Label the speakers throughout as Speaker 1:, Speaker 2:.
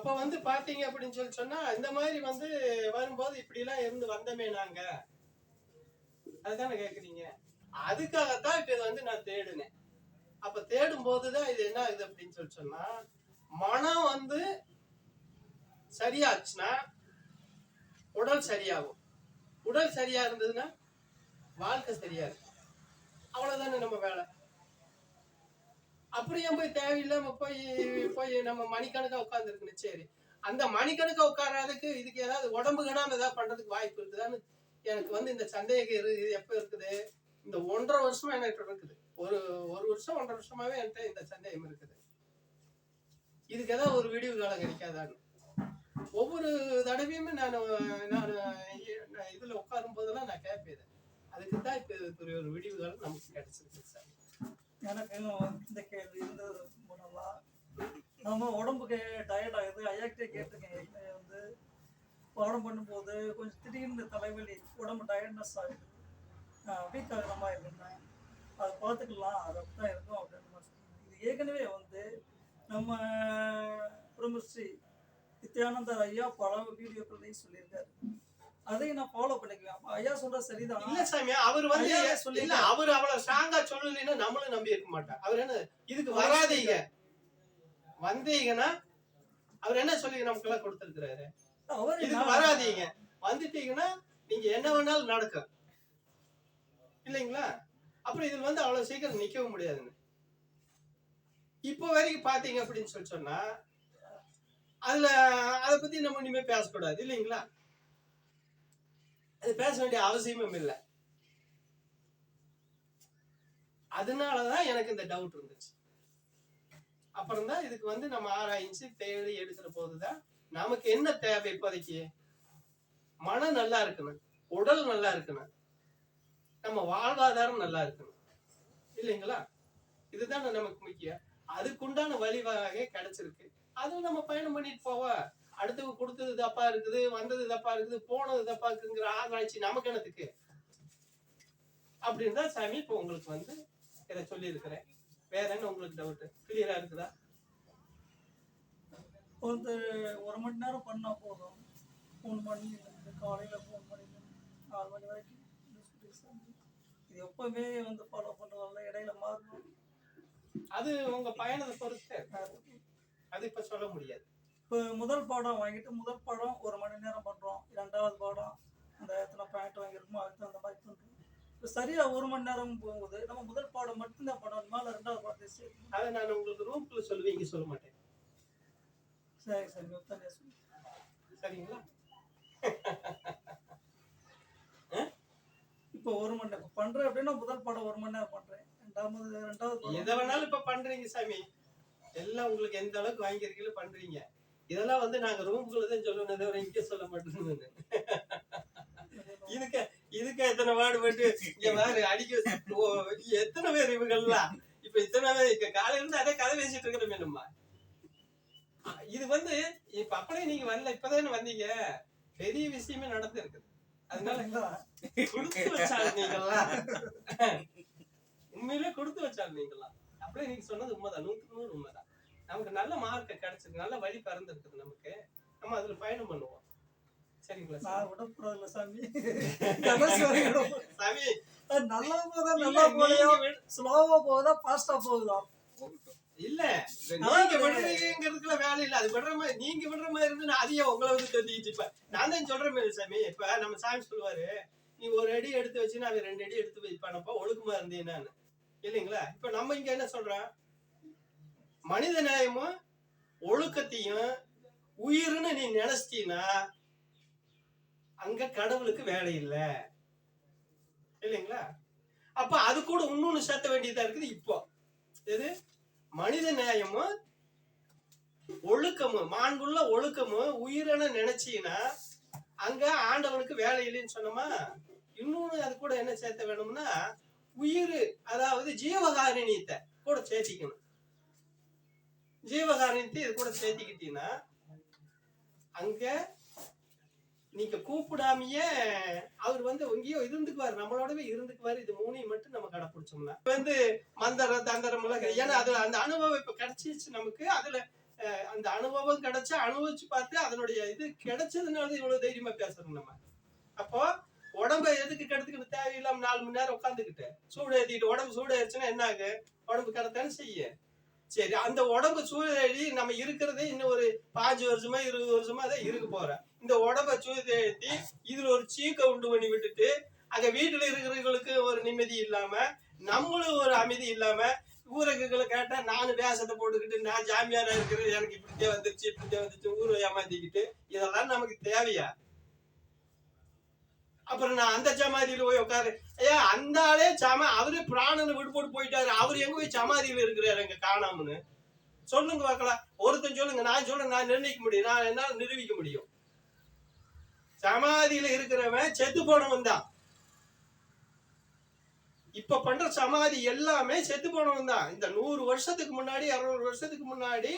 Speaker 1: அப்ப வந்து பாத்தீங்க அப்படின்னு சொன்னா இந்த மாதிரி வந்து வரும்போது இப்படி எல்லாம் இருந்து வந்தமே நாங்க, அதுதானே கேக்குறீங்க. அதுக்காகத்தான் இப்ப இதை வந்து நான் தேடுனேன். அப்ப தேடும் போதுதான் இது என்ன ஆகுது அப்படின்னு சொன்னா, மனம் வந்து சரியாச்சுன்னா உடல் சரியாகும். உடல் சரியா இருந்ததுன்னா வாழ்க்கை சரியா இருக்கு. அவ்வளவுதானே நம்ம வேலை. அப்படியே போய் தேவையில்லாம போய் போய் நம்ம மணிக்கணக்கா உட்கார்ந்து இருக்கணும். சரி, அந்த மணிக்கணக்கா உட்காராதுக்கு இதுக்கு ஏதாவது உடம்பு கிடாம ஏதாவது பண்றதுக்கு வாய்ப்பு இருக்குதான்னு எனக்கு வந்து இந்த சந்தேகம் எப்ப இருக்குது. இந்த 1.5 வருஷமா எனக்கு இருக்குது. ஒரு வருஷம் 1.5 வருஷமாவே என்கிட்ட இந்த சந்தேகம் இருக்குது. இதுக்கு ஏதாவது ஒரு விடிவு காலம் கிடைக்காதான்னு ஒவ்வொரு தடவையுமே நான் இதுல உட்காரும் போதெல்லாம் நான் கேட்பேன். அதுக்குதான் இப்ப ஒரு விடிவு காலம் நமக்கு கிடைச்சிருக்கு சார்.
Speaker 2: எனக்கு இந்த கேள்வி இருந்தது மூலமாக நம்ம உடம்புக்கு டயர்ட் ஆகுது. ஐயாக்கிட்டே கேட்டிருக்கேன். வந்து பாடம் பண்ணும்போது கொஞ்சம் திடீர்னு தலைவலி, உடம்பு டயர்ட்னஸ் ஆகிடுது, வீக் ஆகிற மாதிரி இருந்தேன். அதை பார்த்துக்கலாம், அது அப்படிதான் இருக்கும் அப்படின்ற மாதிரி சொல்லுவாங்க. இது ஏற்கனவே வந்து நம்ம பிரம்மஸ்ரீ நித்யானந்தர் ஐயா பல வீடியோக்கள்லையும் சொல்லியிருக்காரு. அதையும் நான் ஃபாலோ பண்ணிக்குவேன். ஐயா சொல்ற சரிதான்.
Speaker 1: இல்ல சாமி, அவர் வந்து இல்ல, அவர் அவ்வளவு ஸ்ட்ராங்கா சொல்லலைன்னா நம்மளும் நம்பி இருக்க மாட்டோம். அவர் என்ன இதுக்கு வராதீங்க, வந்தீங்கன்னா அவர் என்ன சொல்லி நமக்கு எல்லாம் கொடுத்திருக்கிறாரு. இதுக்கு வராதீங்க, வந்துட்டீங்கன்னா நீங்க என்ன வேணாலும் நடக்கும் இல்லைங்களா. அப்புறம் இதுல வந்து அவ்வளவு சீக்கிரம் நிக்கவும் முடியாதுன்னு இப்போ வரைக்கும் பாத்தீங்க அப்படின்னு சொன்னா அதுல அதை பத்தி நம்ம இனிமே பேசக்கூடாது இல்லைங்களா. அது பேச வேண்டிய அவசியமும் இல்லை. அதனாலதான் எனக்கு இந்த டவுட் இருந்துச்சு. அப்புறம் தான் இதுக்கு வந்து நம்ம ஆராய்ச்சி தேடி எடுக்கிற போதுதான் நமக்கு என்ன தேவை. இப்போதைக்கு மனம் நல்லா இருக்கணும், உடல் நல்லா இருக்கணும், நம்ம வாழ்வாதாரம் நல்லா இருக்கணும் இல்லைங்களா. இதுதான் நமக்கு முக்கியம். அதுக்குண்டான வழிவகை கிடைச்சிருக்கு. அதுவும் நம்ம பயணம் பண்ணிட்டு போவ. அடுத்து கொடுத்தது தப்பா இருக்குது, வந்தது தப்பா இருக்குது, போனது தப்பா இருக்குங்கிற ஆராய்ச்சி நமக்கு என்னத்துக்கு அப்படின்னு தான் சாமி இப்போ உங்களுக்கு வந்து இதை சொல்லி இருக்கிறேன். வேற என்ன உங்களுக்கு டவுட் கிளியரா இருக்குதா?
Speaker 2: வந்து 1 மணி நேரம் பண்ணா போதும். 3 மணி காலையில 3 மணில 4 மணி வரைக்கும் இது எப்பவுமே வந்து ஃபாலோ பண்றதால இடையில மாறும்.
Speaker 1: அது உங்க பயணத்தை பொறுத்து, அது இப்ப சொல்ல முடியாது.
Speaker 2: இப்போ முதல் பாடம் வாங்கிட்டு முதல் பாடம் 1 மணி நேரம் பண்றோம். 2வது பாடம் அந்த எத்தனை பாயிண்ட் வாங்கிருக்கோமோ அதுக்கு அந்த மாதிரி பண்றோம். இப்போ சரியா 1 மணி நேரம் போகும்போது நம்ம முதல் பாடம் மட்டும்தான் பண்ணணுமா, இல்லை 2வது பாடத்தை சேர்த்து?
Speaker 1: அதை நான் உங்களுக்கு ரூம்குள்ள சொல்லுவேன், இங்க சொல்ல மாட்டேன்.
Speaker 2: சரி சரி, தனியா சொல்லு.
Speaker 1: சரிங்களா.
Speaker 2: இப்போ 1 மணி நேரம் பண்றேன் அப்படின்னா முதல் பாடம் 1 மணி நேரம் பண்றேன். 2வது
Speaker 1: எதை வேணாலும் இப்ப பண்றீங்க சாமி. எல்லாம் உங்களுக்கு எந்த அளவுக்கு வாங்கிருக்கீங்களோ பண்றீங்க. இதெல்லாம் வந்து நாங்க ரூம்குள்ளதான் சொல்லணும், தவிர இங்க சொல்ல மாட்டோம். இதுக்கு எத்தனை பாடுபட்டு இங்க வேற அடிக்க எத்தனை பேர் இவங்கெல்லாம் இப்ப இத்தனை பேர் காலையில இருந்து அதே கதை பேசிட்டு இருக்கிறோமே நம்ம. இது வந்து இப்ப அப்படியே நீங்க வரல, இப்பதானே வந்தீங்க. பெரிய விஷயமே நடந்து இருக்குது. அதனால கொடுத்து வச்சாங்க நீங்கெல்லாம், உண்மையிலே கொடுத்து வச்சாங்க நீங்கெல்லாம். அப்படியே நீங்க சொன்னது உண்மைதான், 100% உண்மைதான். நமக்கு நல்ல மார்க் கிடைச்சிருக்கு, நல்ல வழி பறந்து இருக்குது நமக்கு. நம்ம அதுல பயணம் பண்ணுவோம். சரிங்களா சாமி? சாமி
Speaker 2: நல்லா போதா, நல்லா போலையா, ஸ்லோவா போகுதா, ஃபாஸ்டா போகுதா?
Speaker 1: இல்ல, நீங்க விடுறீங்கிறதுக்குள்ள வேலை இல்ல. அது விடுற மாதிரி நீங்க விடுற மாதிரி இருந்து அதையே உங்களை வந்து தெரிஞ்சுச்சு. இப்ப நான் தான் சொல்றேன் மேல சாமி. இப்ப நம்ம சாமி சொல்லுவாரு, நீ 1 அடி எடுத்து வச்சுன்னா அவன் 2 அடி எடுத்து வைப்பானப்பா, ஒழுக்கமா இருந்தேன்னு இல்லைங்களா. இப்ப நம்ம இங்க என்ன சொல்றோம், மனித நேயமும் ஒழுக்கத்தையும் உயிர்னு நீ நினைச்சிட்டீன்னா அங்க கடவுளுக்கு வேலை இல்ல இல்லைங்களா. அப்ப அது கூட இன்னொன்னு சேர்த்த வேண்டியதா இருக்குது. இப்போ எது மனித நேயமும் ஒழுக்கமும், மாண்புள்ள ஒழுக்கமும் உயிரென நினைச்சீங்கன்னா அங்க ஆண்டவனுக்கு வேலை இல்லைன்னு சொன்னோமா. இன்னொன்னு அது கூட என்ன சேர்த்த வேணும்னா உயிர், அதாவது ஜீவகாரணியத்தை கூட சேர்த்திக்கணும். ஜீவகாரணியத்தை இது கூட சேர்த்திக்கிட்டீங்கன்னா அங்க நீங்க கூப்பிடாமையே அவர் வந்து எங்கேயோ இருந்துக்குவாரு, நம்மளோடவே இருந்துக்குவாரு. இது 3ஐயும் மட்டும் நம்ம கடைப்பிடிச்சோம்னா வந்து மந்திரம் தந்திரம் எல்லாம், ஏன்னா அது அந்த அனுபவம் இப்ப கிடைச்சிச்சு நமக்கு. அதுல அந்த அனுபவம் கிடைச்சா அனுபவிச்சு பார்த்து அதனுடைய இது கிடைச்சதுனால இவ்வளவு தைரியமா பேசுறோம் நம்ம. அப்போ உடம்ப எதுக்கு கெடுத்துக்கிட்டு தேவையில்லாம 4 மணி நேரம் உட்காந்துக்கிட்டு சூடு ஏத்திட்டு உடம்பு சூடு ஆயிடுச்சுன்னா என்ன ஆகு? உடம்பு கிடத்தானே செய்ய. சரி, அந்த உடம்பு சூழலி நம்ம இருக்கிறதே இன்னும் ஒரு 5 வருஷமா 20 வருஷமா தான் இருக்க போறேன். இந்த உடம்ப சூழேத்தி இதுல ஒரு சீக்க உண்டு பண்ணி விட்டுட்டு அங்க வீட்டுல இருக்கிறவங்களுக்கு ஒரு நிம்மதி இல்லாம நம்மளும் ஒரு அமைதி இல்லாம ஊரகங்களை கேட்டா நானும் வேஷத்தை போட்டுக்கிட்டு நான் ஜாமியாரா இருக்கிறேன், எனக்கு இப்படித்தே வந்துருச்சு ஊரை ஏமாத்திக்கிட்டு இதெல்லாம் நமக்கு தேவையா? அப்புறம் நான் அந்த சமாதியில போய் உட்காரு. ஏன் அந்த ஆளே அவரு பிராணனை விட்டு போட்டு போயிட்டாரு, அவரு எங்க போய் சமாதியில இருக்கிறாரு எங்க காணாமன்னு சொல்லுங்க பார்க்கலாம். ஒருத்தன் சொல்லுங்க, நான் சொல்றேன், நான் நிர்ணயிக்க முடியும், நான் என்னால நிரூபிக்க முடியும். சமாதியில இருக்கிறவன் செத்து போனவன் தான். இப்ப பண்ற சமாதி எல்லாமே செத்து போனவன் தான். இந்த 100 வருஷத்துக்கு முன்னாடி 200 வருஷத்துக்கு முன்னாடி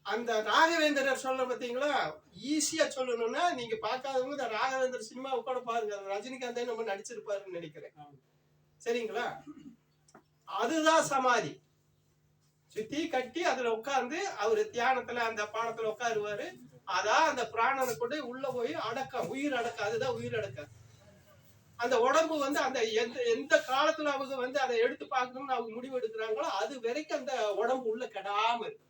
Speaker 1: அந்த ராகவேந்திரர் சொல்ல பார்த்தீங்களா? ஈஸியா சொல்லணும்னா நீங்க பார்க்காதவங்க இந்த ராகவேந்தர் சினிமா கூட பாருங்க, ரஜினிகாந்தே நம்ம நடிச்சிருப்பாருன்னு நினைக்கிறேன். சரிங்களா? அதுதான் சமாதி. சுத்தி கட்டி அதுல உட்கார்ந்து அவரு தியானத்துல அந்த பாடத்துல உட்காருவாரு. அதான் அந்த பிராணனை கொண்டு உள்ள போய் அடக்கம், உயிர் அடக்கம். அதுதான் உயிர் அடக்கம். அந்த உடம்பு வந்து அந்த எந்த காலத்துல அவங்க அதை எடுத்து பார்க்கணும்னு அவங்க முடிவு எடுக்கிறாங்களோ அது வரைக்கும் அந்த உடம்பு உள்ள கெடாம இருக்கு.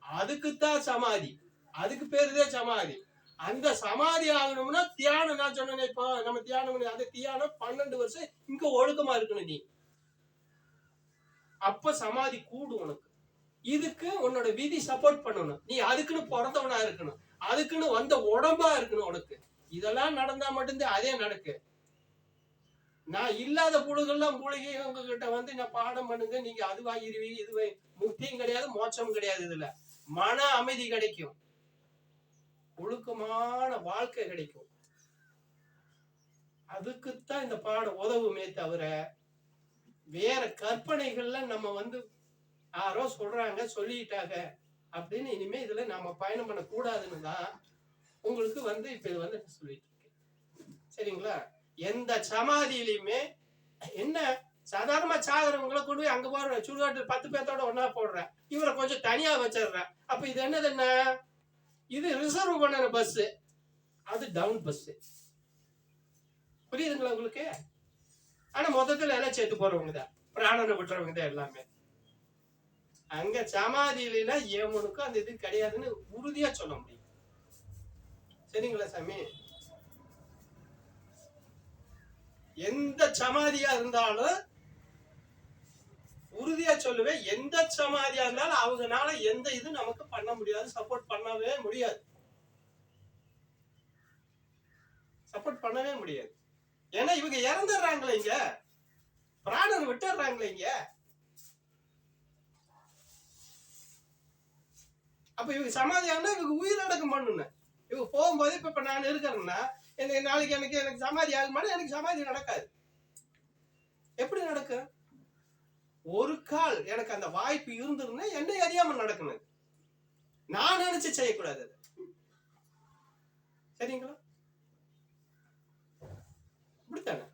Speaker 1: அதுக்குத்தான் சமாதி. அதுக்கு பேருதான் சமாதி. அந்த சமாதி ஆகணும்னா தியானம், நான் சொன்னேன் இப்போ நம்ம தியானம் பண்ணி அந்த தியானம் 12 வருஷம் இங்க ஒழுக்கமா இருக்கணும் நீ. அப்ப சமாதி கூடும் உனக்கு. இதுக்கு உன்னோட விதி சப்போர்ட் பண்ணணும். நீ அதுக்குன்னு பிறந்தவனா இருக்கணும், அதுக்குன்னு வந்த உடம்பா இருக்கணும் உனக்கு. இதெல்லாம் நடந்தா மட்டும்தான் அதே நடக்கு. நான் இல்லாத புழுகள்லாம் மூலிகை உங்ககிட்ட நான் பாடம் பண்ணுங்க, நீங்க அதுவாகிருவி, இதுவே முக்தியும் கிடையாது, மோட்சமும் கிடையாது. இதுல மன அமைதி கிடைக்கும், ஒழுக்கமான வாழ்க்கை கிடைக்கும். அதுக்குத்தான் இந்த பாடம் உதவுமே தவிர வேற கற்பனைகள்ல நம்ம யாரோ சொல்றாங்க சொல்லிட்டாங்க அப்படின்னு இனிமே இதுல நாம பயணம் பண்ண கூடாதுன்னு தான் உங்களுக்கு இப்ப இது சொல்லிட்டு இருக்கேன். சரிங்களா? எந்த சமாதியிலுமே என்ன சாதாரணமா சாகுறவங்களை கொண்டு போய் அங்க போடுற சுடுகாட்டு 10 பேர்த்தோட ஒன்னா போடுற, இவரை கொஞ்சம் தனியா வச்சிடுற. அப்ப இது என்ன? இது ரிசர்வ் பண்ண பஸ், அது டவுன் பஸ். புரியுதுங்களா உங்களுக்கு? ஆனா மொத்தத்துல எல்லாம் சேர்த்து போறவங்க தான், பிராணனை விட்டுறவங்க தான் எல்லாமே. அங்க சமாதியில ஏமனுக்கும் அந்த இது கிடையாதுன்னு உறுதியா சொல்ல முடியும். சரிங்களா சாமி? எந்த சமாதியா இருந்தாலும் உறுதியா சொல்லுவேன், எந்த சமாதியா இருந்தாலும் அவங்கனால எந்த இது நமக்கு பண்ண முடியாது, சப்போர்ட் பண்ணவே முடியாது. சப்போர்ட் பண்ணவே முடியாது. ஏன்னா இவங்க இறந்துடுறாங்களே, இங்க பிராணன் விட்டுறாங்களே இங்க. அப்ப இவங்க சமாதியானா இவங்க உயிரடக்கம் பண்ணணும். இவங்க போகும்போது இப்ப நான் இருக்கிறேன்னா நாளைக்கு எனக்கு சமாதி ஆகுமானா எனக்கு சமாதி நடக்காது. எப்படி நடக்கும்? ஒரு கால் எனக்கு அந்த வாய்ப்பு இருந்திருந்தா என்னை அறியாம நடக்கணும். நான் நினைச்சு செய்யக்கூடாது. சரிங்களா? இப்படித்தானே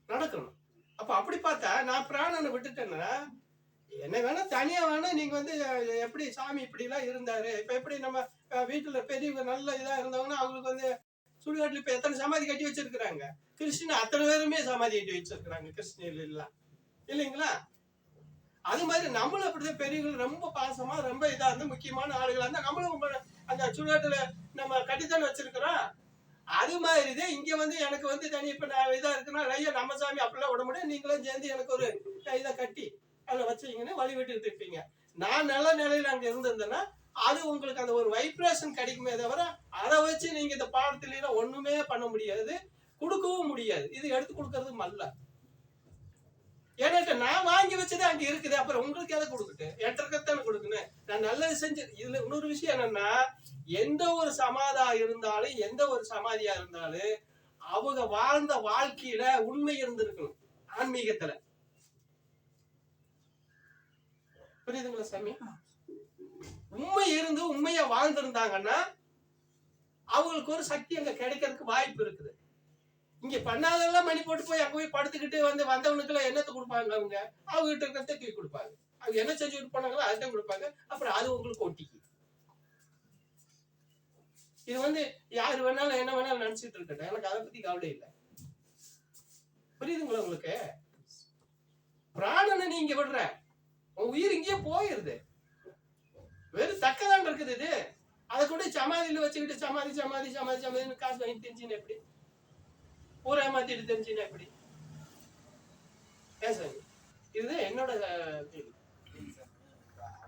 Speaker 1: நடக்கணும். அப்ப அப்படி பார்த்தா நான் பிராணனை விட்டுட்டேன்னா என்ன வேணா தனியா வேணா நீங்க எப்படி சாமி இப்படி எல்லாம் இருந்தாரு. இப்ப எப்படி நம்ம வீட்டுல பெரியவங்க நல்ல இதா இருந்தவங்கன்னா அவங்களுக்கு சுடுகாட்டுல இப்ப எத்தனை சமாதி கட்டி வச்சிருக்கிறாங்க. கிருஷ்ணன் அத்தனை பேருமே சமாதி கட்டி வச்சிருக்கிறாங்க கிருஷ்ணகிரில எல்லாம், இல்லைங்களா? அது மாதிரி நம்மளும் அப்படிதான் பெரியவர்கள் ரொம்ப பாசமா ரொம்ப இதா இருந்து முக்கியமான ஆளுகளா இருந்தா நம்மளும் அந்த சுடுகாட்டுல நம்ம கட்டித்தானே வச்சிருக்கிறோம். அது மாதிரிதான் இங்க எனக்கு தனி இப்ப நான் இதா இருக்குன்னா ஐயா நம்ம சாமி அப்படிலாம் விட முடியும், நீங்களும் சேர்ந்து எனக்கு ஒரு இதை கட்டி அதில் வச்சீங்கன்னா வழிவிட்டு இருப்பீங்க. நான் நல்ல நிலையில அங்க இருந்திருந்தேன்னா அது உங்களுக்கு அந்த ஒரு வைப்ரேஷன் கிடைக்குமே தவிர அதை வச்சு நீங்க இந்த பாடத்துல ஒண்ணுமே பண்ண முடியாது, கொடுக்கவும் முடியாது. இது எடுத்து கொடுக்கறது மல்ல. ஏன்னா நான் வாங்கி வச்சது அங்க இருக்குது, அப்புறம் உங்களுக்கு எதை கொடுக்குது? எட்டர்க்கத்தானே கொடுக்கணும். நான் நல்லது செஞ்சு. இதுல இன்னொரு விஷயம் என்னன்னா, எந்த ஒரு சமாதா இருந்தாலும் எந்த ஒரு சமாதியா இருந்தாலும் அவங்க வாழ்ந்த வாழ்க்கையில உண்மை இருந்திருக்கணும். ஆன்மீகத்துல புரியுதுங்களா சாமி? உண்மை இருந்து உண்மையா வாழ்ந்திருந்தாங்கன்னா அவங்களுக்கு ஒரு சக்தி அங்க கிடைக்கிறதுக்கு வாய்ப்பு இருக்குது. இங்க பண்ணாதெல்லாம் மணி போட்டு போய் அங்க போய் படுத்துக்கிட்டு வந்தவனுக்கு எல்லாம் என்னத்தை கொடுப்பாங்க? அவங்க கிட்ட இருக்கிறத தூக்கி கொடுப்பாங்க. அவங்க என்ன செஞ்சுட்டு போனாங்களோ அதுதான் கொடுப்பாங்க. அப்புறம் அது உங்களுக்கு ஒட்டிக்கு. இது வந்து யாரு வேணாலும் என்ன வேணாலும் நினைச்சிட்டு இருக்கட்டும், எனக்கு அதை பத்தி கவலை இல்லை. புரியுதுங்களா உங்களுக்கு? பிராணனை நீங்க விடுற உன் உயிர் இங்கேயே போயிருது. வெறும் தக்கதான் இருக்குது இது. அதை கூட சமாதியில வச்சுக்கிட்டு சமாதி சமாதி சமாதி சமாதின்னு காசு வாங்கி தெரிஞ்சுன்னு எப்படி? ஊரை ஏமாத்திட்டு தெரிஞ்சுன்னு எப்படி? ஏன் சார்? இதுதான் என்னோட கேள்வி.